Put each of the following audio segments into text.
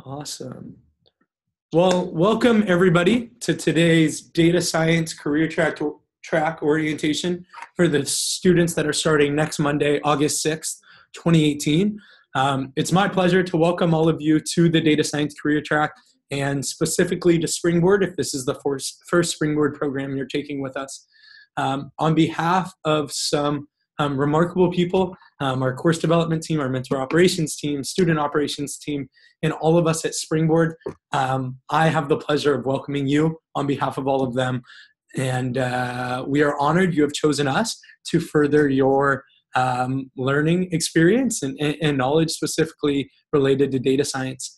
Awesome. Well, welcome everybody to today's data science career track orientation for the students that are starting next Monday, August 6th, 2018. It's my pleasure to welcome all of you to the data science career track and specifically to Springboard, if this is the first Springboard program you're taking with us. On behalf of some remarkable people, our course development team, our mentor operations team, student operations team, and all of us at Springboard, I have the pleasure of welcoming you on behalf of all of them. And we are honored you have chosen us to further your learning experience and knowledge specifically related to data science.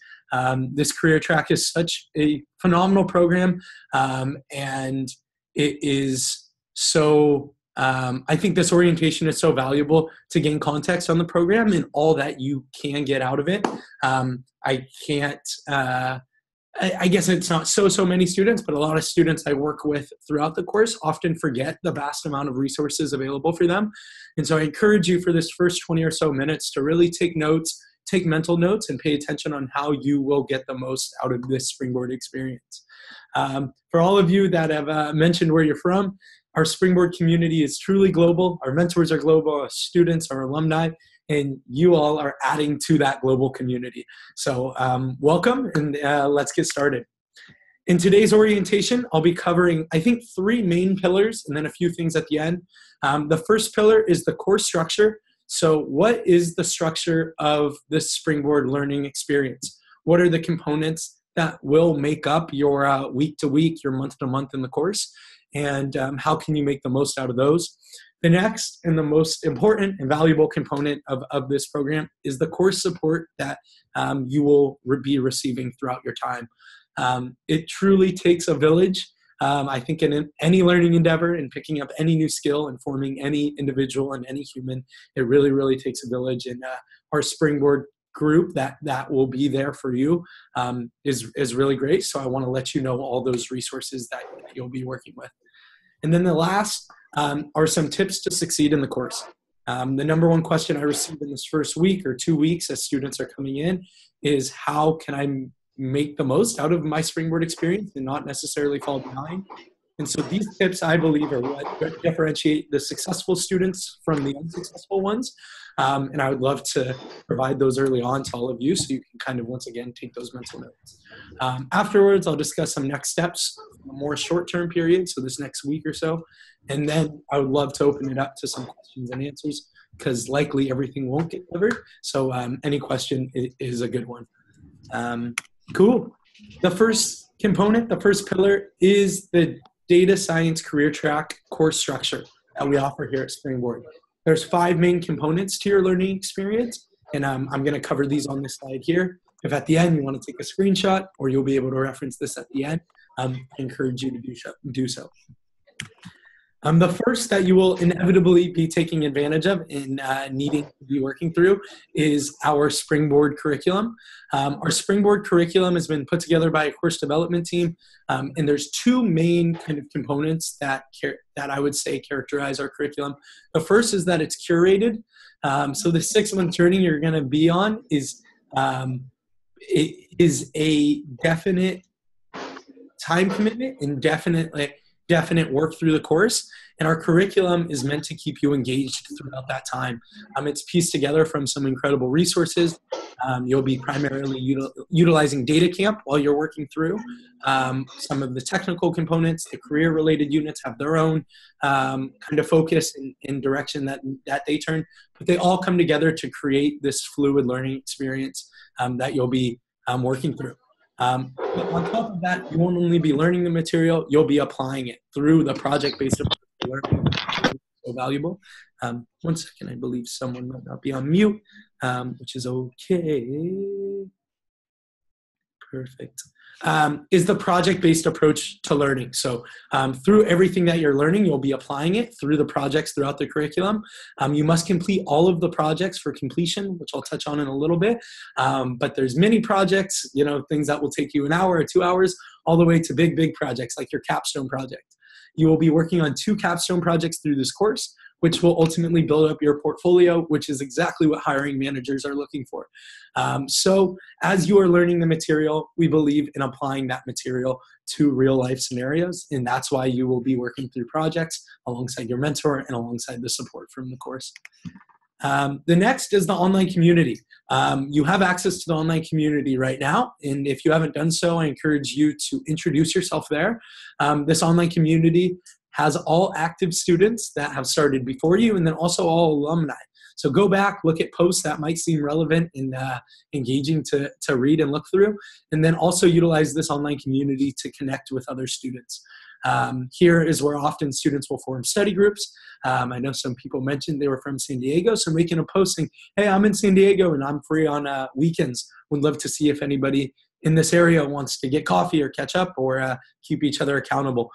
This career track is such a phenomenal program, and it is so, I think this orientation is so valuable to gain context on the program and all that you can get out of it. I guess it's not so many students, but a lot of students I work with throughout the course often forget the vast amount of resources available for them. And so I encourage you for this first 20 or so minutes to really take notes, take mental notes, and pay attention on how you will get the most out of this Springboard experience. For all of you that have mentioned where you're from, our Springboard community is truly global. Our mentors are global, our students, our alumni, and you all are adding to that global community. So welcome, and let's get started. In today's orientation, I'll be covering, I think, 3 main pillars and then a few things at the end. The first pillar is the course structure. So what is the structure of this Springboard learning experience? What are the components that will make up your week to week, your month to month in the course? And how can you make the most out of those? The next and the most important and valuable component of this program is the course support that you will be receiving throughout your time. It truly takes a village. I think in any learning endeavor and picking up any new skill and forming any individual and any human, it really takes a village. And our Springboard group that will be there for you is really great. So I want to let you know all those resources that you'll be working with. And then the last are some tips to succeed in the course. The number one question I receive in this first week or 2 weeks as students are coming in is, how can I make the most out of my Springboard experience and not necessarily fall behind? And so these tips, I believe, are what differentiate the successful students from the unsuccessful ones. And I would love to provide those early on to all of you so you can kind of, once again, take those mental notes. Afterwards, I'll discuss some next steps, a more short-term period, so this next week or so. And then I would love to open it up to some questions and answers, because likely everything won't get covered. So any question is a good one. Cool. The first component, the first pillar, is the data science career track course structure that we offer here at Springboard. There's 5 main components to your learning experience, and I'm going to cover these on this slide here. If at the end you want to take a screenshot, or you'll be able to reference this at the end, I encourage you to do so. The first that you will inevitably be taking advantage of and needing to be working through is our Springboard curriculum. Our Springboard curriculum has been put together by a course development team, and there's 2 main kind of components that I would say characterize our curriculum. The first is that it's curated. So the 6-month journey you're going to be on is a definite time commitment and definite work through the course, and our curriculum is meant to keep you engaged throughout that time. It's pieced together from some incredible resources. You'll be primarily utilizing Data Camp while you're working through. Some of the technical components, the career-related units have their own kind of focus and direction that they turn, but they all come together to create this fluid learning experience that you'll be working through. But on top of that, you won't only be learning the material, you'll be applying it through the project-based approach to learning. So valuable. One second, I believe someone might not be on mute, which is okay. Perfect. Is the project-based approach to learning. So through everything that you're learning, you'll be applying it through the projects throughout the curriculum. You must complete all of the projects for completion, which I'll touch on in a little bit. But there's mini projects, things that will take you an hour or 2 hours, all the way to big projects like your capstone project. You will be working on 2 capstone projects through this course, which will ultimately build up your portfolio, which is exactly what hiring managers are looking for. So as you are learning the material, we believe in applying that material to real life scenarios, and that's why you will be working through projects alongside your mentor and alongside the support from the course. The next is the online community. You have access to the online community right now, and if you haven't done so, I encourage you to introduce yourself there. This online community has all active students that have started before you, and then also all alumni. So go back, look at posts that might seem relevant and engaging to read and look through, and then also utilize this online community to connect with other students. Here is where often students will form study groups. I know some people mentioned they were from San Diego, so making a post saying, hey, I'm in San Diego and I'm free on weekends. Would love to see if anybody in this area wants to get coffee or catch up or keep each other accountable.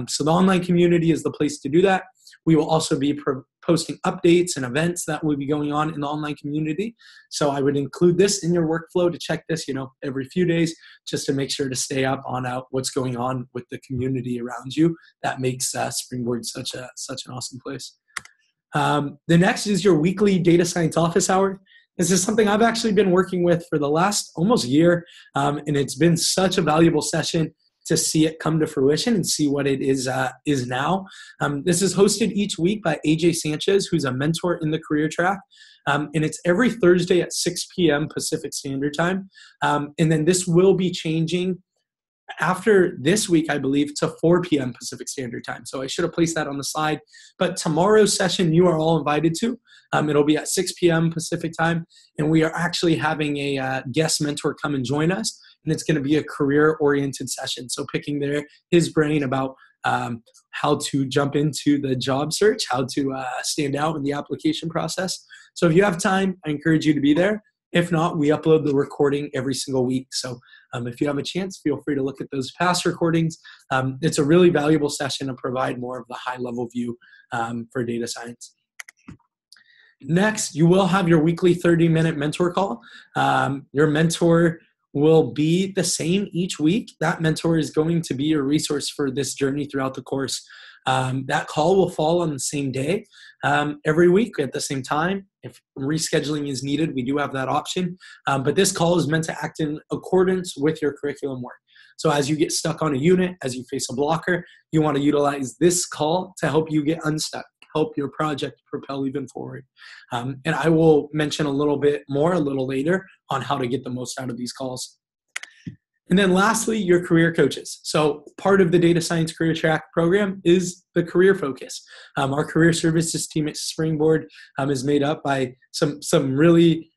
So the online community is the place to do that. We will also be posting updates and events that will be going on in the online community. So I would include this in your workflow to check this, every few days, just to make sure to stay up on what's going on with the community around you. That makes Springboard such an awesome place. The next is your weekly data science office hour. This is something I've actually been working with for the last almost year, and it's been such a valuable session to see it come to fruition and see what it is now. This is hosted each week by AJ Sanchez, who's a mentor in the career track. And it's every Thursday at 6 p.m. Pacific Standard Time. And then this will be changing after this week, I believe, to 4 p.m. Pacific Standard Time. So I should have placed that on the slide. But tomorrow's session, you are all invited to. It'll be at 6 p.m. Pacific Time. And we are actually having a guest mentor come and join us. And it's going to be a career-oriented session. So picking his brain about how to jump into the job search, how to stand out in the application process. So if you have time, I encourage you to be there. If not, we upload the recording every single week. So if you have a chance, feel free to look at those past recordings. It's a really valuable session to provide more of the high-level view for data science. Next, you will have your weekly 30-minute mentor call. Your mentor will be the same each week. That mentor is going to be your resource for this journey throughout the course. That call will fall on the same day every week at the same time. If rescheduling is needed, we do have that option. But this call is meant to act in accordance with your curriculum work. So as you get stuck on a unit, as you face a blocker, you want to utilize this call to help you get unstuck, help your project propel even forward. And I will mention a little bit more a little later on how to get the most out of these calls. And then lastly, your career coaches. So part of the data science career track program is the career focus. Our career services team at Springboard is made up by some really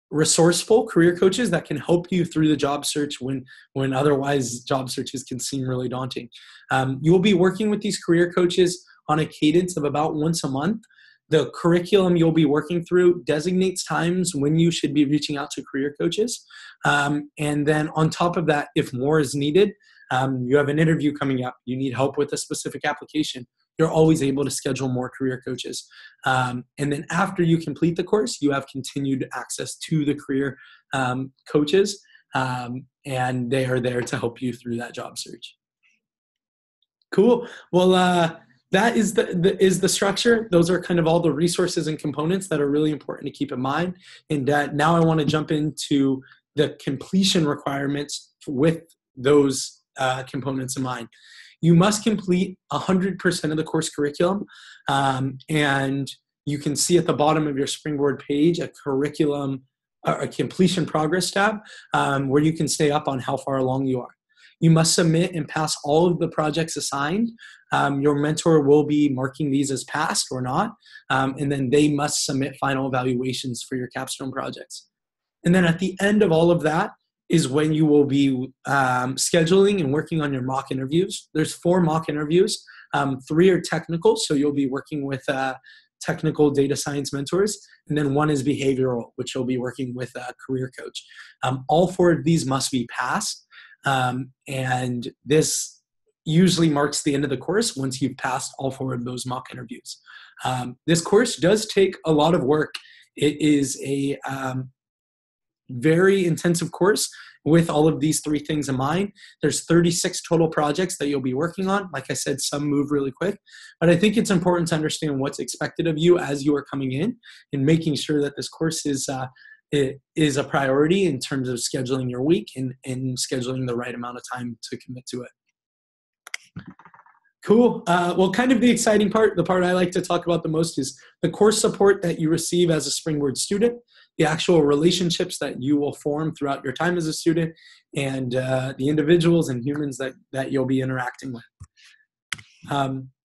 resourceful career coaches that can help you through the job search when otherwise job searches can seem really daunting. You will be working with these career coaches on a cadence of about once a month. The curriculum you'll be working through designates times when you should be reaching out to career coaches. And then on top of that, if more is needed, you have an interview coming up, you need help with a specific application, you're always able to schedule more career coaches. And then after you complete the course, you have continued access to the career coaches, and they are there to help you through that job search. Cool. Well, that is the structure. Those are kind of all the resources and components that are really important to keep in mind. And now I want to jump into the completion requirements with those components in mind. You must complete 100% of the course curriculum. And you can see at the bottom of your Springboard page a curriculum, a completion progress tab, where you can stay up on how far along you are. You must submit and pass all of the projects assigned. Your mentor will be marking these as passed or not, and then they must submit final evaluations for your capstone projects. And then at the end of all of that is when you will be scheduling and working on your mock interviews. There's 4 mock interviews. 3 are technical, so you'll be working with technical data science mentors, and then 1 is behavioral, which you'll be working with a career coach. All 4 of these must be passed. And this usually marks the end of the course once you've passed all 4 of those mock interviews. This course does take a lot of work. It is a very intensive course, with all of these three things in mind. There's 36 total projects that you'll be working on. Like I said, some move really quick, but I think it's important to understand what's expected of you as you are coming in and making sure that this course is a priority in terms of scheduling your week and scheduling the right amount of time to commit to it. Cool. Well, kind of the exciting part, the part I like to talk about the most, is the course support that you receive as a Springboard student, the actual relationships that you will form throughout your time as a student, and the individuals and humans that you'll be interacting with.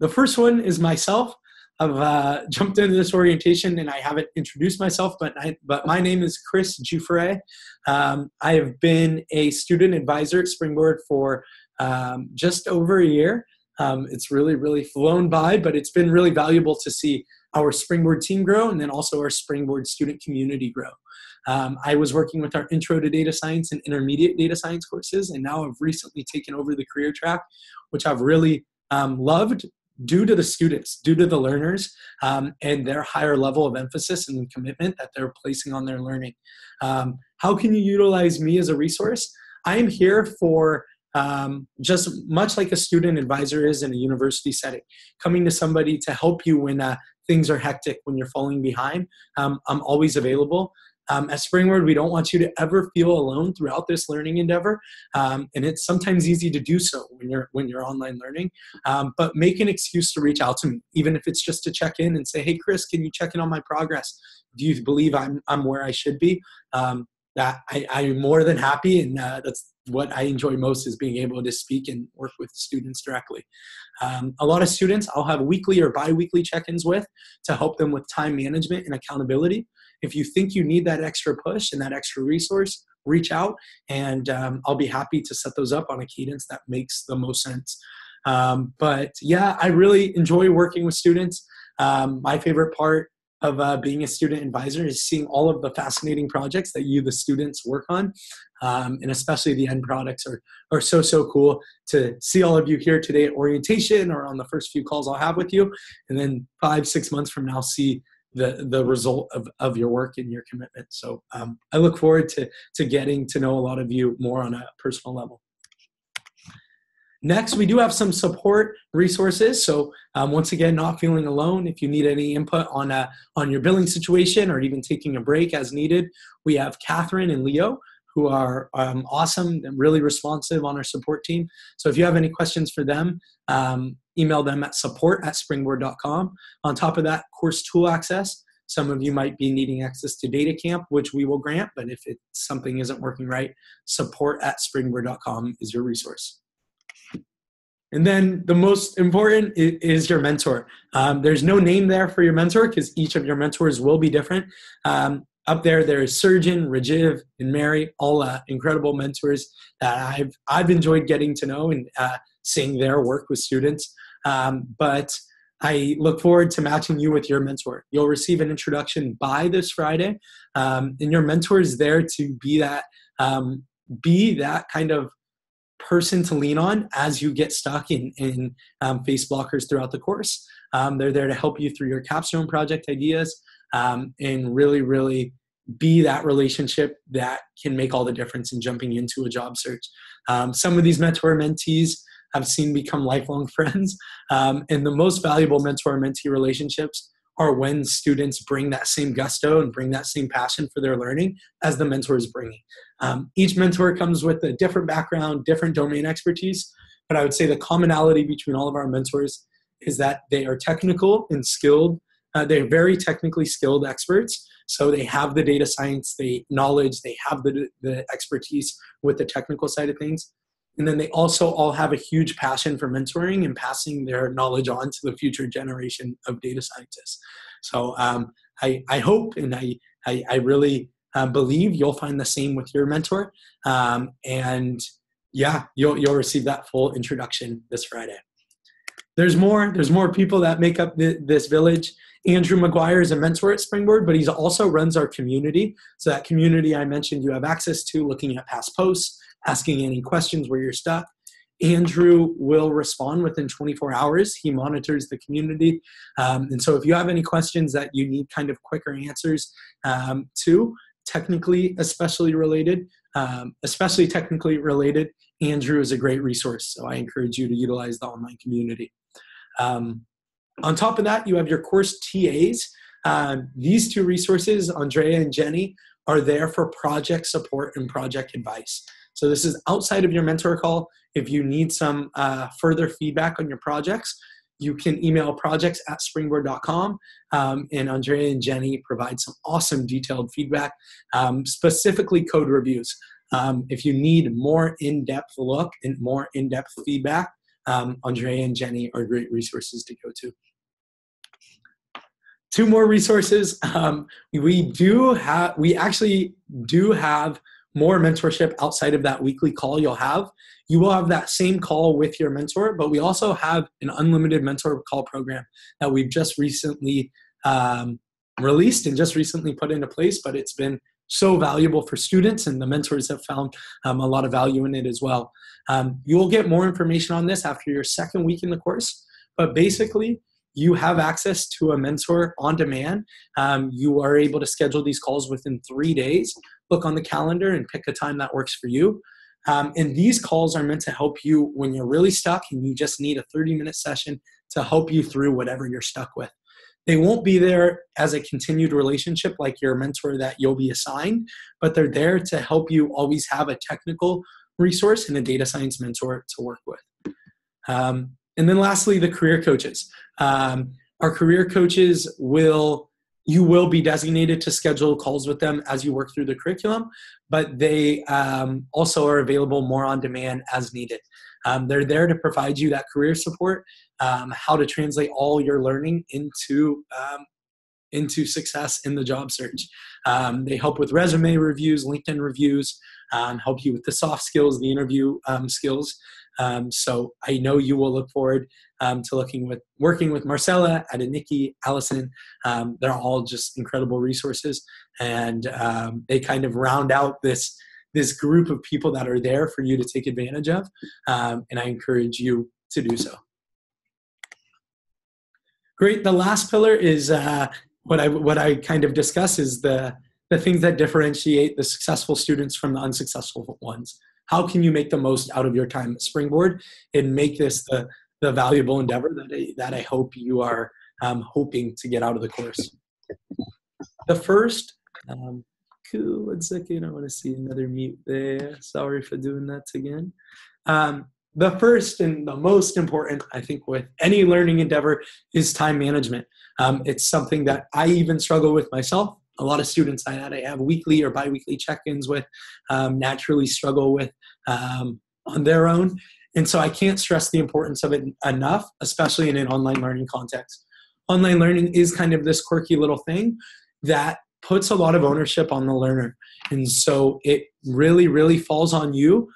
The first one is myself. I've jumped into this orientation and I haven't introduced myself, but my name is Chris Giuffre. I have been a student advisor at Springboard for just over a year. It's really, really flown by, but it's been really valuable to see our Springboard team grow and then also our Springboard student community grow. I was working with our Intro to Data Science and Intermediate Data Science courses, and now I've recently taken over the career track, which I've really loved due to the students, due to the learners, and their higher level of emphasis and commitment that they're placing on their learning. How can you utilize me as a resource? I am here for just much like a student advisor is in a university setting, coming to somebody to help you when things are hectic, when you're falling behind. I'm always available. At Springboard, we don't want you to ever feel alone throughout this learning endeavor, and it's sometimes easy to do so when you're online learning. But make an excuse to reach out to me, even if it's just to check in and say, "Hey, Chris, can you check in on my progress? Do you believe I'm where I should be?" That I'm more than happy, and that's what I enjoy most, is being able to speak and work with students directly. A lot of students I'll have weekly or bi-weekly check-ins with to help them with time management and accountability. If you think you need that extra push and that extra resource, reach out, and I'll be happy to set those up on a cadence that makes the most sense. But yeah, I really enjoy working with students. My favorite part of being a student advisor is seeing all of the fascinating projects that you, the students, work on. And especially the end products are so cool to see all of you here today at orientation or on the first few calls I'll have with you. And then 5-6 months from now, see the result of your work and your commitment. So I look forward to getting to know a lot of you more on a personal level. Next, we do have some support resources. So once again, not feeling alone. If you need any input on your billing situation or even taking a break as needed, we have Catherine and Leo, who are awesome and really responsive on our support team. So if you have any questions for them, email them at support@springboard.com. On top of that, course tool access. Some of you might be needing access to data camp, which we will grant, but if something isn't working right, support@springboard.com is your resource. And then the most important is your mentor. There's no name there for your mentor because each of your mentors will be different. Up there is Surgeon, Rajiv, and Mary, all incredible mentors that I've enjoyed getting to know and seeing their work with students. But I look forward to matching you with your mentor. You'll receive an introduction by this Friday, and your mentor is there to be that kind of person to lean on as you get stuck in face blockers throughout the course. They're there to help you through your capstone project ideas and really be that relationship that can make all the difference in jumping into a job search. Some of these mentor-mentees I've seen become lifelong friends, and the most valuable mentor-mentee relationships are when students bring that same gusto and bring that same passion for their learning as the mentor is bringing. Each mentor comes with a different background, different domain expertise, but I would say the commonality between all of our mentors is that they are technical and skilled. They're very technically skilled experts, so they have the data science, the knowledge, they have the expertise with the technical side of things. And then they also all have a huge passion for mentoring and passing their knowledge on to the future generation of data scientists. So I hope and I really believe you'll find the same with your mentor. And yeah, you'll receive that full introduction this Friday. There's more people that make up this village. Andrew McGuire is a mentor at Springboard, but he also runs our community. So that community I mentioned you have access to, looking at past posts, asking any questions where you're stuck. Andrew will respond within 24 hours. He monitors the community. And so if you have any questions that you need kind of quicker answers to, technically especially related, especially technically related, Andrew is a great resource. So I encourage you to utilize the online community. On top of that, you have your course TAs. These two resources, Andrea and Jenny, are there for project support and project advice. So this is outside of your mentor call. If you need some further feedback on your projects, you can email projects@springboard.com, and Andrea and Jenny provide some awesome detailed feedback, specifically code reviews. If you need more in-depth look and more in-depth feedback, Andrea and Jenny are great resources to go to. Two more resources. We actually do have more mentorship outside of that weekly call you'll have. You will have that same call with your mentor, but we also have an unlimited mentor call program that we've just recently released and just recently put into place, but it's been so valuable for students, and the mentors have found a lot of value in it as well. You will get more information on this after your second week in the course, but basically, you have access to a mentor on demand. You are able to schedule these calls within 3 days. Look on the calendar and pick a time that works for you. And these calls are meant to help you when you're really stuck and you just need a 30-minute session to help you through whatever you're stuck with. They won't be there as a continued relationship like your mentor that you'll be assigned, but they're there to help you always have a technical resource and a data science mentor to work with. And then lastly, the career coaches. Our career coaches you will be designated to schedule calls with them as you work through the curriculum, but they also are available more on demand as needed. They're there to provide you that career support, how to translate all your learning into success in the job search. They help with resume reviews, LinkedIn reviews, help you with the soft skills, the interview skills. So I know you will look forward to working with Marcella, Adeniki, Allison. They're all just incredible resources, and they kind of round out this group of people that are there for you to take advantage of, and I encourage you to do so. Great. The last pillar is what I kind of discuss is the things that differentiate the successful students from the unsuccessful ones. How can you make the most out of your time at Springboard and make this the valuable endeavor that I hope you are hoping to get out of the course? The first, cool, 1 second, I want to see another mute there. Sorry for doing that again. The first and the most important, I think, with any learning endeavor is time management. It's something that I even struggle with myself. A lot of students that I have weekly or biweekly check-ins with naturally struggle with on their own. And so I can't stress the importance of it enough, especially in an online learning context. Online learning is kind of this quirky little thing that puts a lot of ownership on the learner. And so it really, really falls on you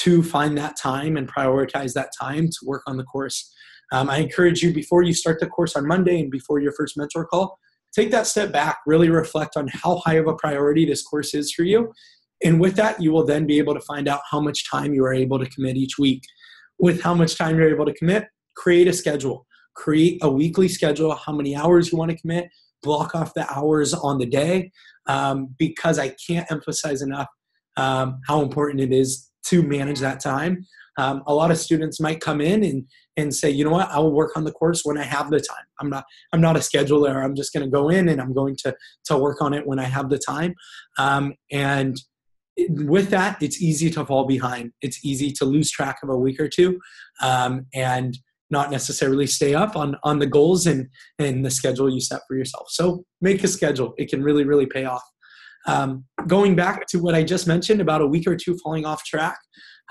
to find that time and prioritize that time to work on the course. I encourage you, before you start the course on Monday and before your first mentor call, take that step back, really reflect on how high of a priority this course is for you. And with that, you will then be able to find out how much time you are able to commit each week. With how much time you're able to commit, create a schedule. Create a weekly schedule, how many hours you want to commit, block off the hours on the day, because I can't emphasize enough how important it is to manage that time. A lot of students might come in and say, you know what, I will work on the course when I have the time. I'm not a scheduler. I'm just going to go in and I'm going to work on it when I have the time. And with that, it's easy to fall behind. It's easy to lose track of a week or two and not necessarily stay up on the goals and the schedule you set for yourself. So make a schedule. It can really, really pay off. Going back to what I just mentioned about a week or two falling off track,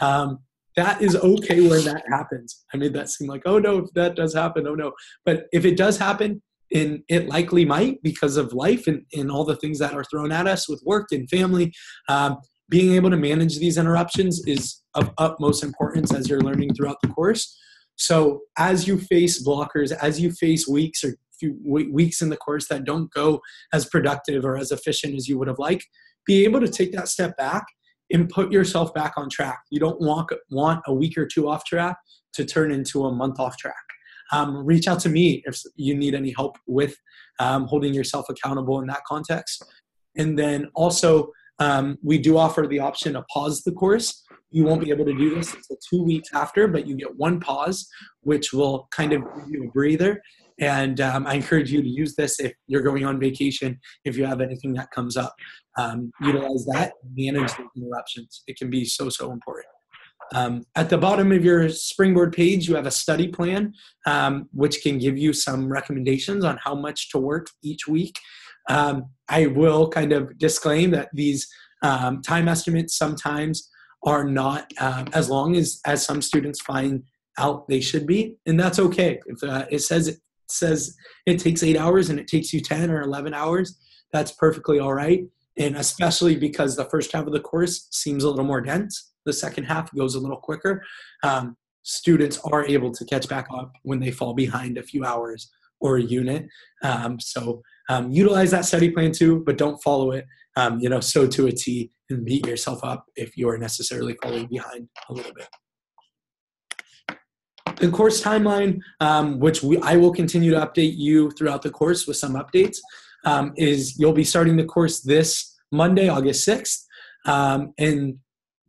that is okay when that happens. I made that seem like, oh no, if that does happen, oh no. But if it does happen, and it likely might because of life and all the things that are thrown at us with work and family, being able to manage these interruptions is of utmost importance as you're learning throughout the course. So as you face blockers, as you face weeks or few weeks in the course that don't go as productive or as efficient as you would have liked, be able to take that step back and put yourself back on track. You don't want a week or two off track to turn into a month off track. Reach out to me if you need any help with holding yourself accountable in that context. And then also We do offer the option to pause the course. You won't be able to do this until 2 weeks after, but you get one pause, which will kind of give you a breather. And I encourage you to use this if you're going on vacation, if you have anything that comes up. Utilize that, manage the interruptions. It can be so, so important. At the bottom of your Springboard page, you have a study plan, which can give you some recommendations on how much to work each week. I will kind of disclaim that these time estimates sometimes are not as long as some students find out they should be, and that's okay. If it says it takes 8 hours and it takes you 10 or 11 hours, that's perfectly all right. And especially because the first half of the course seems a little more dense, the second half goes a little quicker. Students are able to catch back up when they fall behind a few hours or a unit. So utilize that study plan too, but don't follow it, so to a T and beat yourself up if you are necessarily falling behind a little bit. The course timeline, which I will continue to update you throughout the course with some updates, is you'll be starting the course this Monday, August 6th, and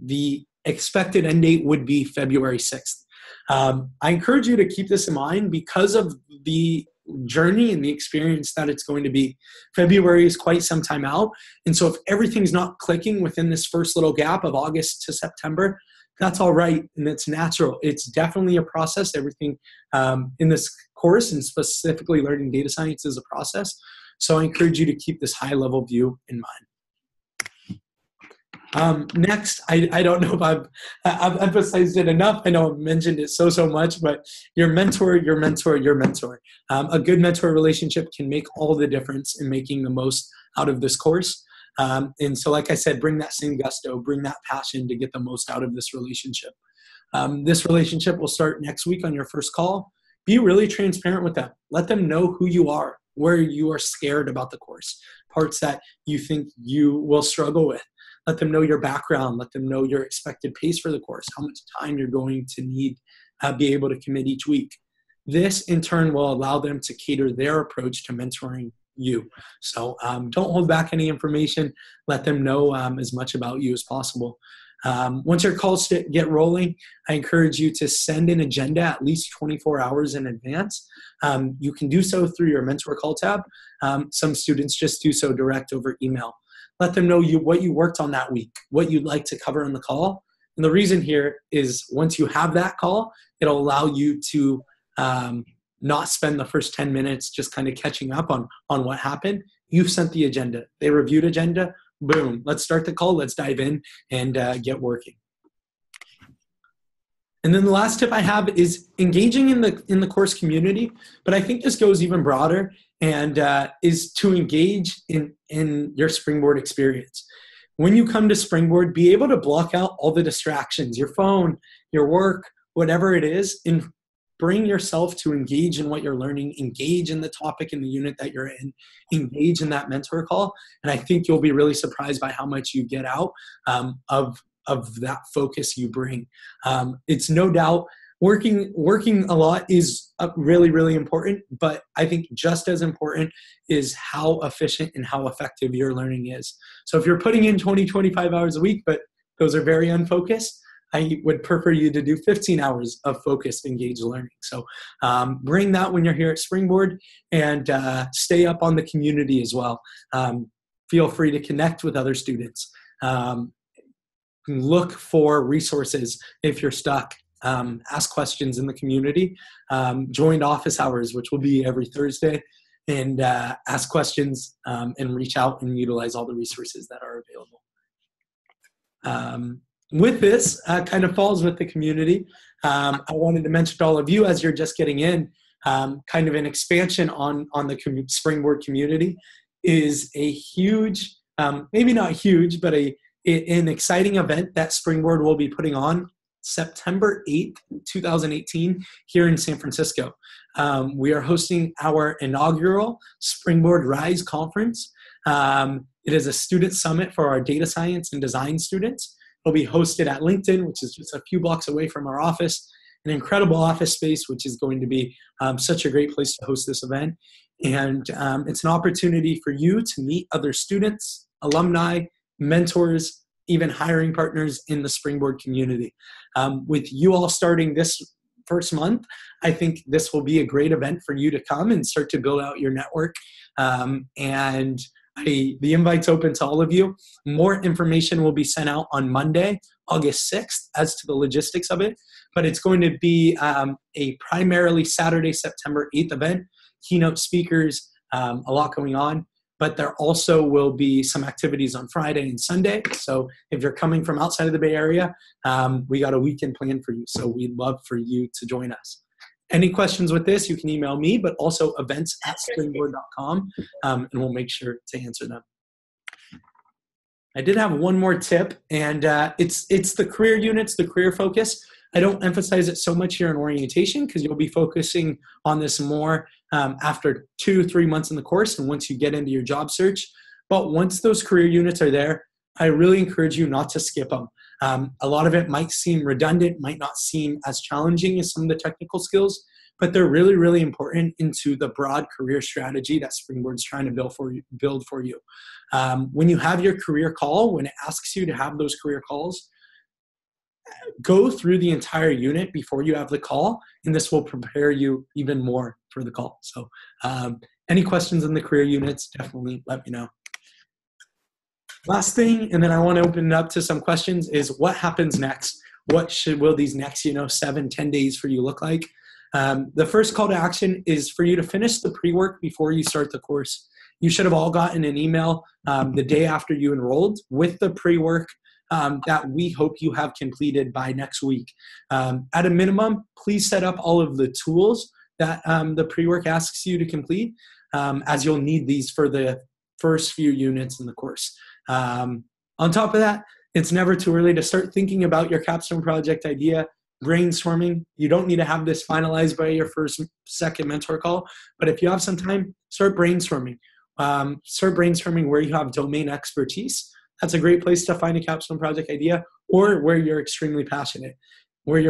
the expected end date would be February 6th. I encourage you to keep this in mind because of the journey and the experience that it's going to be. February is quite some time out, and so if everything's not clicking within this first little gap of August to September, that's all right, and it's natural. It's definitely a process. Everything in this course, and specifically learning data science, is a process. So I encourage you to keep this high-level view in mind. Next, I don't know if I've emphasized it enough. I know I've mentioned it so much, but your mentor. A good mentor relationship can make all the difference in making the most out of this course. And so, like I said, bring that same gusto, bring that passion to get the most out of this relationship. This relationship will start next week on your first call. Be really transparent with them. Let them know who you are, where you are scared about the course, parts that you think you will struggle with. Let them know your background. Let them know your expected pace for the course, how much time you're going to need be able to commit each week. This, in turn, will allow them to cater their approach to mentoring you. So don't hold back any information. Let them know as much about you as possible. Once your calls get rolling, I encourage you to send an agenda at least 24 hours in advance. You can do so through your mentor call tab. Some students just do so direct over email. Let them know what you worked on that week, what you'd like to cover in the call. And the reason here is once you have that call, it'll allow you to not spend the first 10 minutes just kind of catching up on what happened. You've sent the agenda. They reviewed agenda. Boom. Let's start the call. Let's dive in and get working. And then the last tip I have is engaging in the course community, but I think this goes even broader and is to engage in your Springboard experience. When you come to Springboard, be able to block out all the distractions, your phone, your work, whatever it is, and bring yourself to engage in what you're learning, engage in the topic in the unit that you're in, engage in that mentor call. And I think you'll be really surprised by how much you get out of that focus you bring. It's no doubt working a lot is really, really important, but I think just as important is how efficient and how effective your learning is. So if you're putting in 20, 25 hours a week, but those are very unfocused, I would prefer you to do 15 hours of focused, engaged learning. So bring that when you're here at Springboard and stay up on the community as well. Feel free to connect with other students. Look for resources if you're stuck. Ask questions in the community. Join office hours, which will be every Thursday, and ask questions and reach out and utilize all the resources that are available. With this, kind of falls with the community. I wanted to mention to all of you as you're just getting in, kind of an expansion on the Springboard community is a huge, maybe not huge, but an exciting event that Springboard will be putting on September 8th, 2018 here in San Francisco. We are hosting our inaugural Springboard Rise conference. It is a student summit for our data science and design students. It'll be hosted at LinkedIn, which is just a few blocks away from our office, an incredible office space, which is going to be such a great place to host this event. And it's an opportunity for you to meet other students, alumni, mentors, even hiring partners in the Springboard community. With you all starting this first month, I think this will be a great event for you to come and start to build out your network. The invite's open to all of you. More information will be sent out on Monday, August 6th, as to the logistics of it. But it's going to be a primarily Saturday, September 8th event, keynote speakers, a lot going on. But there also will be some activities on Friday and Sunday. So if you're coming from outside of the Bay Area, we got a weekend plan for you. So we'd love for you to join us. Any questions with this, you can email me, but also events@springboard.com, and we'll make sure to answer them. I did have one more tip, and it's the career units, the career focus. I don't emphasize it so much here in orientation because you'll be focusing on this more after 2-3 months in the course and once you get into your job search. But once those career units are there, I really encourage you not to skip them. A lot of it might seem redundant, might not seem as challenging as some of the technical skills, but they're really, really important into the broad career strategy that Springboard's trying to build for you. When you have your career call, when it asks you to have those career calls, go through the entire unit before you have the call, and this will prepare you even more for the call. So any questions in the career units, definitely let me know. Last thing, and then I want to open it up to some questions, is what happens next? Will these next 7-10 days for you look like? The first call to action is for you to finish the pre-work before you start the course. You should have all gotten an email the day after you enrolled with the pre-work that we hope you have completed by next week. At a minimum, please set up all of the tools that the pre-work asks you to complete, as you'll need these for the first few units in the course. On top of that, it's never too early to start thinking about your capstone project idea, brainstorming. You don't need to have this finalized by your second mentor call, but if you have some time, start brainstorming. Start brainstorming where you have domain expertise. That's a great place to find a capstone project idea, or where you're extremely passionate, where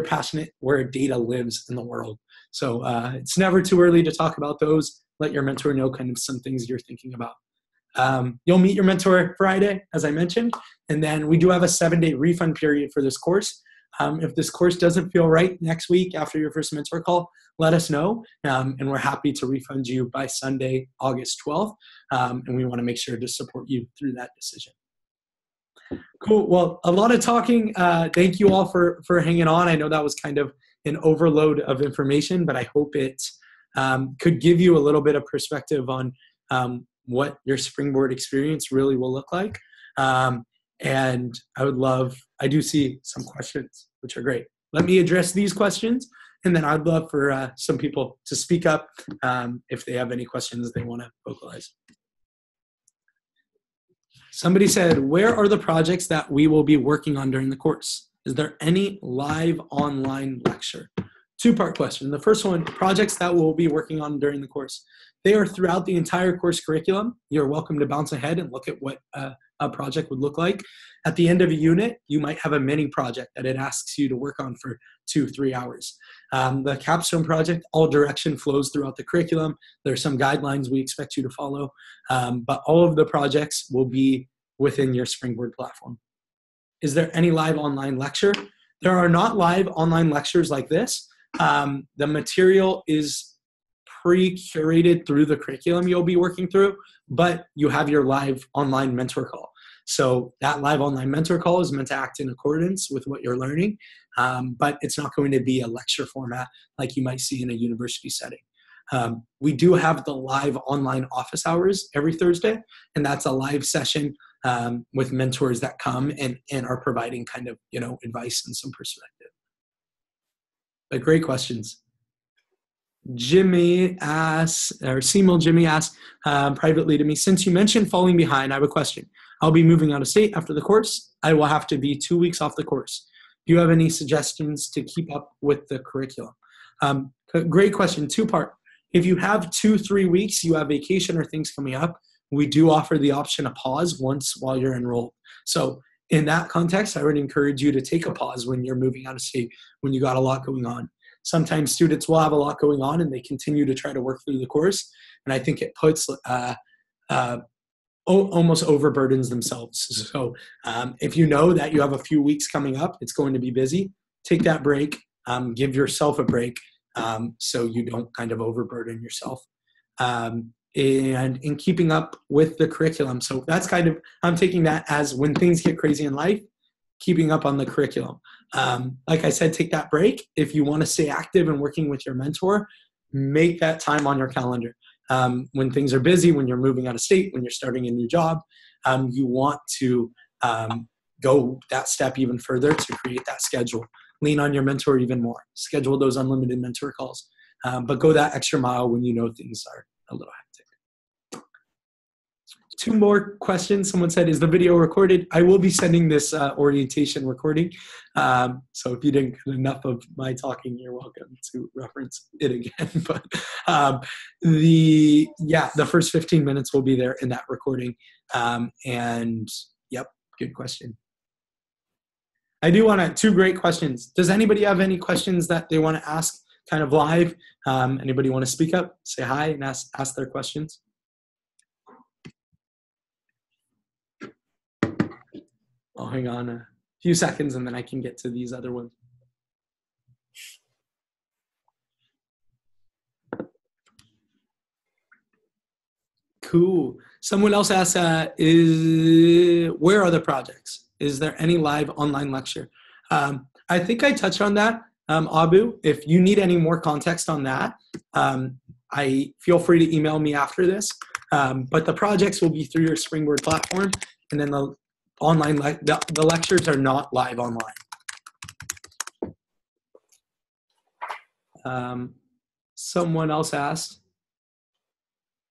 data lives in the world. So it's never too early to talk about those. Let your mentor know kind of some things you're thinking about. You'll meet your mentor Friday, as I mentioned, and then we do have a 7-day refund period for this course. If this course doesn't feel right next week after your first mentor call, let us know, and we're happy to refund you by Sunday, August 12th, and we want to make sure to support you through that decision. Cool. Well, a lot of talking. Thank you all for hanging on. I know that was kind of an overload of information, but I hope it could give you a little bit of perspective on what your Springboard experience really will look like. And I do see some questions, which are great. Let me address these questions, and then I'd love for some people to speak up if they have any questions they want to vocalize. Somebody said, where are the projects that we will be working on during the course? Is there any live online lecture? Two-part question. The first one, projects that we'll be working on during the course. They are throughout the entire course curriculum. You're welcome to bounce ahead and look at what a project would look like. At the end of a unit, you might have a mini project that it asks you to work on for 2-3 hours. The capstone project, all direction flows throughout the curriculum. There are some guidelines we expect you to follow, but all of the projects will be within your Springboard platform. Is there any live online lecture? There are not live online lectures like this. The material is pre-curated through the curriculum you'll be working through, but you have your live online mentor call. So that live online mentor call is meant to act in accordance with what you're learning, but it's not going to be a lecture format like you might see in a university setting. We do have the live online office hours every Thursday, and that's a live session with mentors that come and are providing kind of, advice and some perspective. But great questions. Jimmy asks privately to me, since you mentioned falling behind, I have a question. I'll be moving out of state after the course. I will have to be 2 weeks off the course. Do you have any suggestions to keep up with the curriculum? Great question, two-part. If you have 2-3 weeks, you have vacation or things coming up, we do offer the option of pause once while you're enrolled. So in that context, I would encourage you to take a pause when you're moving out of state, when you got a lot going on. Sometimes students will have a lot going on and they continue to try to work through the course. And I think it puts almost overburdens themselves. So if you know that you have a few weeks coming up, it's going to be busy, take that break, give yourself a break so you don't kind of overburden yourself. And in keeping up with the curriculum. So that's kind of, I'm taking that as when things get crazy in life, keeping up on the curriculum. Like I said, take that break. If you want to stay active and working with your mentor, make that time on your calendar. When things are busy, when you're moving out of state, when you're starting a new job, you want to go that step even further to create that schedule. Lean on your mentor even more. Schedule those unlimited mentor calls. But go that extra mile when you know things are a little hectic. 2 more questions. Someone said, is the video recorded? I will be sending this orientation recording. So if you didn't get enough of my talking, you're welcome to reference it again. But the first 15 minutes will be there in that recording. And yep, good question. I do want to, 2 great questions. Does anybody have any questions that they want to ask kind of live? Anybody want to speak up, say hi, and ask their questions? I'll hang on a few seconds and then I can get to these other ones. Cool. Someone else asked, where are the projects? Is there any live online lecture? I think I touched on that, Abu. If you need any more context on that, I feel free to email me after this. But the projects will be through your Springboard platform, and then the online the lectures are not live online. Someone else asked,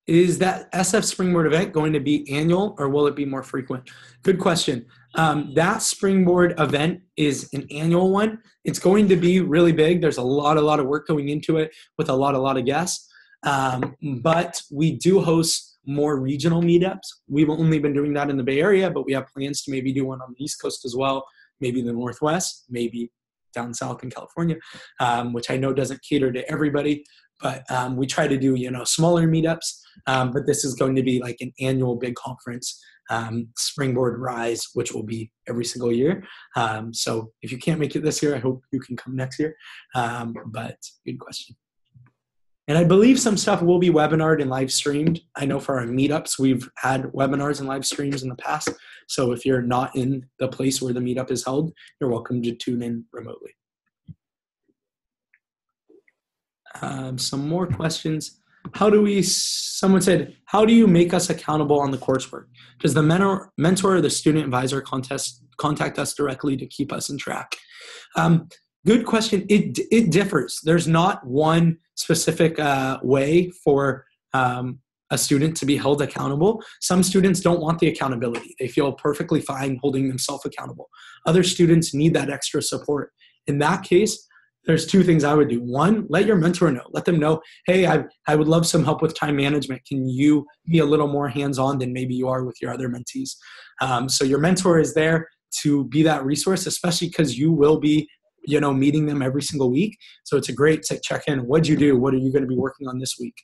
is that SF Springboard event going to be annual or will it be more frequent? Good question. That Springboard event is an annual one. It's going to be really big. There's a lot of work going into it with a lot of guests. But we do host more regional meetups. We've only been doing that in the Bay Area, but we have plans to maybe do one on the East Coast as well, maybe the Northwest, maybe down south in California, which I know doesn't cater to everybody, but we try to do, smaller meetups, but this is going to be like an annual big conference, Springboard Rise, which will be every single year. So if you can't make it this year, I hope you can come next year, but good question. And I believe some stuff will be webinared and live streamed. I know for our meetups, we've had webinars and live streams in the past. So if you're not in the place where the meetup is held, you're welcome to tune in remotely. Some more questions. Someone said, how do you make us accountable on the coursework? Does the mentor or the student advisor contact us directly to keep us in track? Good question. It differs. There's not one specific way for a student to be held accountable. Some students don't want the accountability. They feel perfectly fine holding themselves accountable. Other students need that extra support. In that case, there's 2 things I would do. 1, let your mentor know. Let them know, hey, I would love some help with time management. Can you be a little more hands-on than maybe you are with your other mentees? So your mentor is there to be that resource, especially because you will be meeting them every single week. So it's a great to check in. What'd you do? What are you going to be working on this week?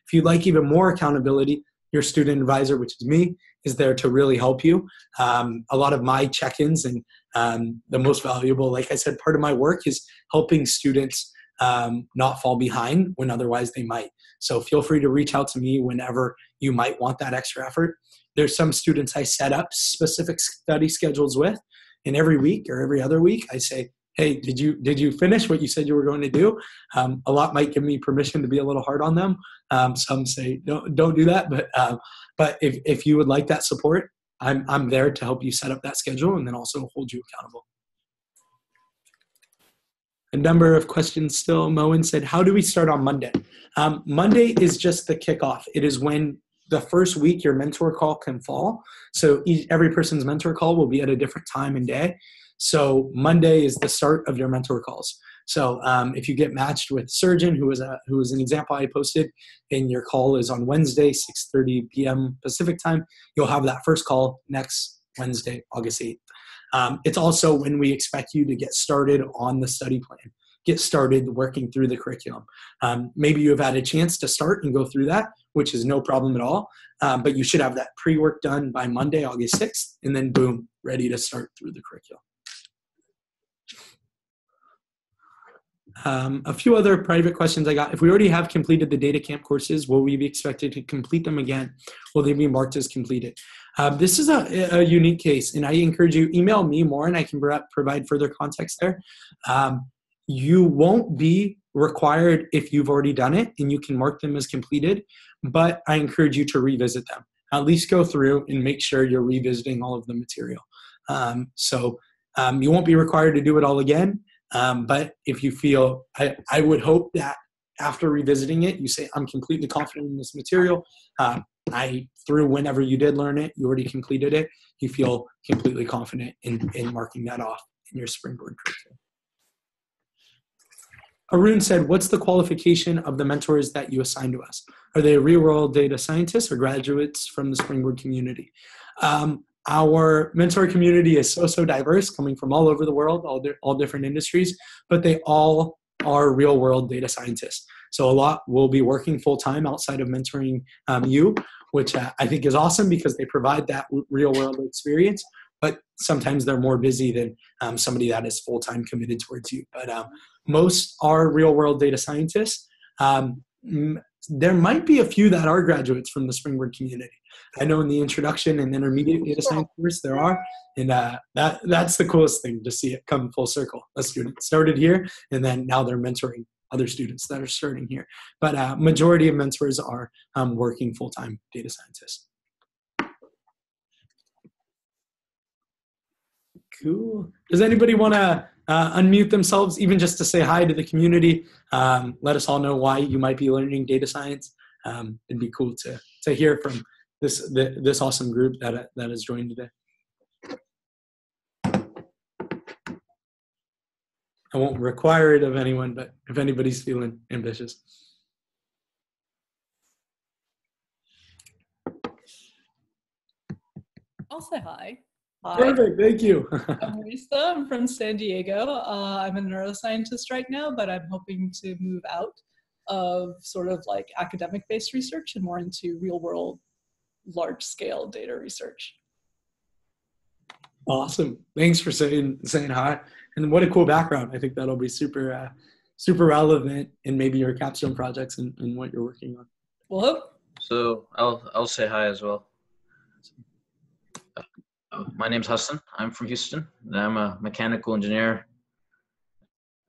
If you'd like even more accountability, your student advisor, which is me, is there to really help you. A lot of my check-ins and the most valuable, like I said, part of my work is helping students not fall behind when otherwise they might. So feel free to reach out to me whenever you might want that extra effort. There's some students I set up specific study schedules with, and every week or every other week I say, hey, did you finish what you said you were going to do? A lot might give me permission to be a little hard on them. Some say, don't do that. But if you would like that support, I'm there to help you set up that schedule and then also hold you accountable. A number of questions still. Moen said, how do we start on Monday? Monday is just the kickoff. It is when the first week your mentor call can fall. So every person's mentor call will be at a different time and day. So Monday is the start of your mentor calls. So if you get matched with Surgeon, who is an example I posted, and your call is on Wednesday, 6:30 p.m. Pacific time, you'll have that first call next Wednesday, August 8th. It's also when we expect you to get started on the study plan. get started working through the curriculum. Maybe you have had a chance to start and go through that, which is no problem at all. But you should have that pre-work done by Monday, August 6th, and then boom, ready to start through the curriculum. A few other private questions I got. If we already have completed the data camp courses, will we be expected to complete them again? Will they be marked as completed? This is a unique case, and I encourage you, email me more and I can provide further context there. You won't be required if you've already done it, and you can mark them as completed, but I encourage you to revisit them. At least go through and make sure you're revisiting all of the material. You won't be required to do it all again. But if you feel, I would hope that after revisiting it, you say, I'm completely confident in this material. Through whenever you did learn it, you already completed it. You feel completely confident in marking that off in your Springboard curriculum. Arun said, what's the qualification of the mentors that you assign to us? Are they real-world data scientists or graduates from the Springboard community? Our mentor community is so diverse, coming from all over the world, all different industries, but they all are real-world data scientists. So a lot will be working full-time outside of mentoring you, which I think is awesome because they provide that real-world experience, but sometimes they're more busy than somebody that is full-time committed towards you. But most are real-world data scientists. There might be a few that are graduates from the Springboard community. I know in the introduction and intermediate data science course there are, and that's the coolest thing to see it come full circle. A student started here, and then now they're mentoring other students that are starting here. But majority of mentors are working full-time data scientists. Cool. Does anybody want to unmute themselves, even just to say hi to the community? Let us all know why you might be learning data science. It'd be cool to hear from this awesome group that has joined today. I won't require it of anyone, but if anybody's feeling ambitious. I'll say hi. Hi. Perfect, thank you. I'm Lisa, I'm from San Diego. I'm a neuroscientist right now, but I'm hoping to move out of sort of like academic-based research and more into real-world, large-scale data research. Awesome. Thanks for saying hi. And what a cool background. I think that'll be super relevant in maybe your capstone projects and what you're working on. Well, so I'll say hi as well. My name's Hassan. I'm from Houston, and I'm a mechanical engineer.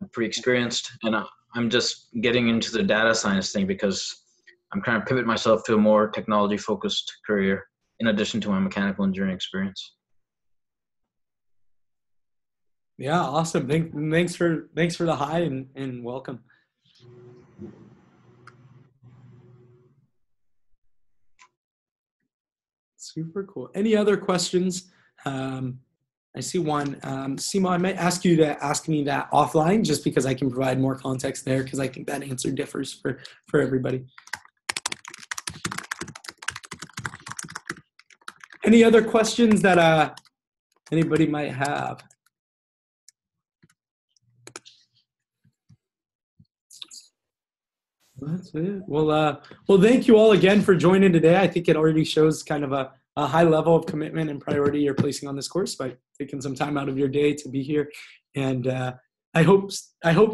I'm pretty experienced, and I'm just getting into the data science thing because I'm trying to pivot myself to a more technology-focused career in addition to my mechanical engineering experience. Yeah, awesome. Thanks for the hi and welcome. Super cool. Any other questions? I see one. Simo, I might ask you to ask me that offline just because I can provide more context there because I think that answer differs for everybody. Any other questions that anybody might have? That's it. Well, thank you all again for joining today. I think it already shows kind of a high level of commitment and priority you're placing on this course by taking some time out of your day to be here. And I hope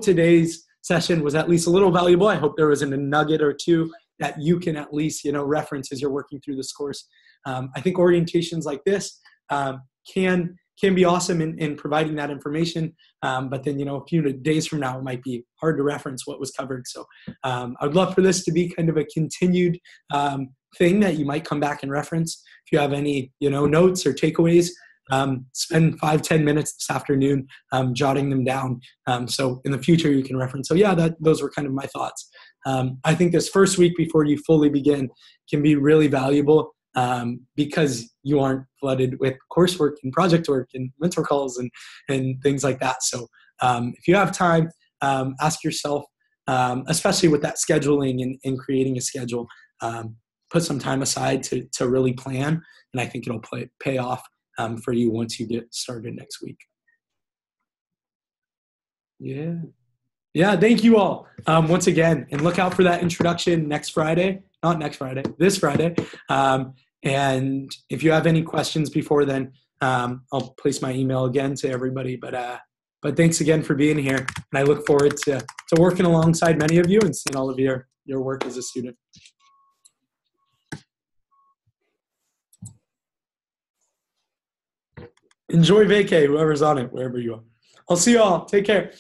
today's session was at least a little valuable. I hope there was a nugget or two that you can at least reference as you're working through this course. I think orientations like this can be awesome in providing that information. But then, a few days from now, it might be hard to reference what was covered. So I'd love for this to be kind of a continued thing that you might come back and reference. If you have any, notes or takeaways, spend 5-10 minutes this afternoon jotting them down. So in the future, you can reference. So yeah, those were kind of my thoughts. I think this first week before you fully begin can be really valuable. Because you aren't flooded with coursework and project work and mentor calls and things like that. So if you have time, ask yourself, especially with that scheduling and creating a schedule, put some time aside to really plan. And I think it'll pay off for you once you get started next week. Yeah. Yeah, thank you all once again. And look out for that introduction next Friday. Not next Friday, this Friday. And if you have any questions before then, I'll place my email again to everybody. But thanks again for being here. And I look forward to working alongside many of you and seeing all of your work as a student. Enjoy vacay, whoever's on it, wherever you are. I'll see you all. Take care.